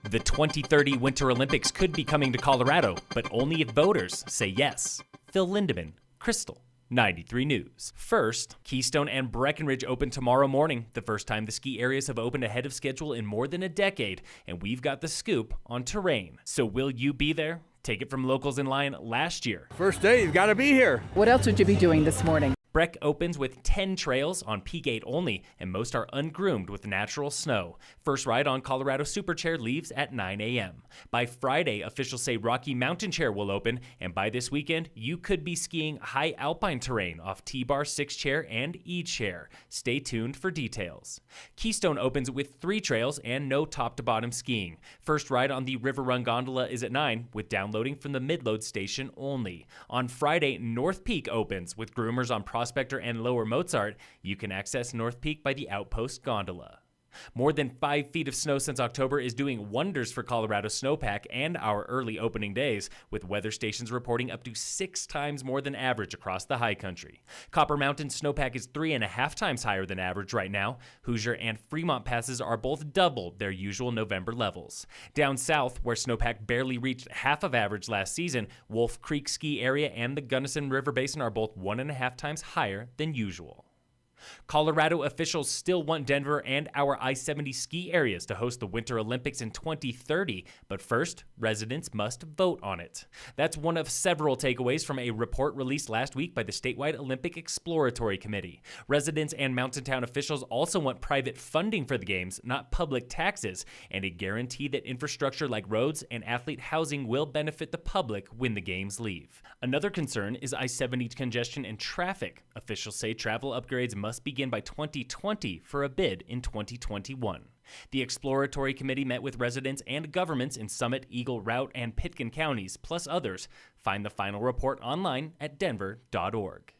The 2030 Winter Olympics could be coming to Colorado, but only if voters say yes. Phil Lindeman, Krystal, 93 News. First, Keystone and Breckenridge open tomorrow morning, the first time the ski areas have opened ahead of schedule in more than a decade, and we've got the scoop on terrain. So will you be there? Take it from locals in line last year. First day, you've got to be here. What else would you be doing this morning? Breck opens with 10 trails on P-Gate only, and most are ungroomed with natural snow. First ride on Colorado Superchair leaves at 9 a.m. By Friday, officials say Rocky Mountain Chair will open, and by this weekend, you could be skiing high alpine terrain off T-Bar 6-Chair and E-Chair. Stay tuned for details. Keystone opens with 3 trails and no top-to-bottom skiing. First ride on the River Run Gondola is at 9, with downloading from the Midload station only. On Friday, North Peak opens with groomers on Prospector and Lower Mozart. You can access North Peak by the Outpost Gondola. More than 5 feet of snow since October is doing wonders for Colorado snowpack and our early opening days, with weather stations reporting up to 6 times more than average across the high country. Copper Mountain snowpack is 3.5 times higher than average right now. Hoosier and Fremont passes are both double their usual November levels. Down south, where snowpack barely reached half of average last season, Wolf Creek Ski Area and the Gunnison River Basin are both 1.5 times higher than usual. Colorado officials still want Denver and our I-70 ski areas to host the Winter Olympics in 2030, but first, residents must vote on it. That's one of several takeaways from a report released last week by the Statewide Olympic Exploratory Committee. Residents and mountain town officials also want private funding for the games, not public taxes, and a guarantee that infrastructure like roads and athlete housing will benefit the public when the games leave. Another concern is I-70 congestion and traffic. Officials say travel upgrades must begin by 2020 for a bid in 2021. The Exploratory Committee met with residents and governments in Summit, Eagle, Routt, and Pitkin counties, plus others. Find the final report online at denver.org.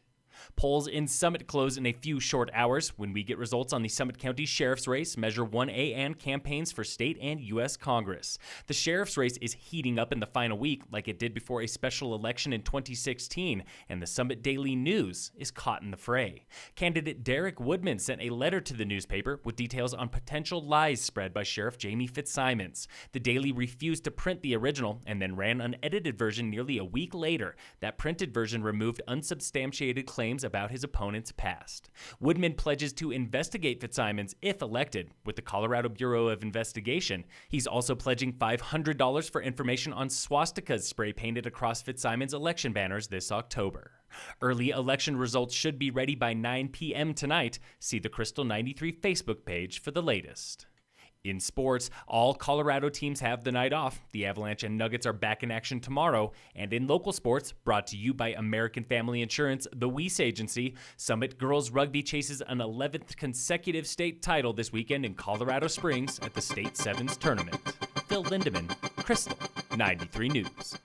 Polls in Summit close in a few short hours. When we get results on the Summit County Sheriff's race, Measure 1A, and campaigns for state and U.S. Congress. The sheriff's race is heating up in the final week like it did before a special election in 2016, and the Summit Daily News is caught in the fray. Candidate Derek Woodman sent a letter to the newspaper with details on potential lies spread by Sheriff Jamie Fitzsimons. The Daily refused to print the original and then ran an edited version nearly a week later. That printed version removed unsubstantiated claims about his opponent's past. Woodman pledges to investigate Fitzsimons if elected with the Colorado Bureau of Investigation. He's also pledging $500 for information on swastikas spray painted across Fitzsimons' election banners this October. Early election results should be ready by 9 p.m. tonight. See the Krystal 93 Facebook page for the latest. In sports, all Colorado teams have the night off. The Avalanche and Nuggets are back in action tomorrow. And in local sports, brought to you by American Family Insurance, the Weiss Agency, Summit Girls Rugby chases an 11th consecutive state title this weekend in Colorado Springs at the State Sevens Tournament. Phil Lindeman, Krystal, 93 News.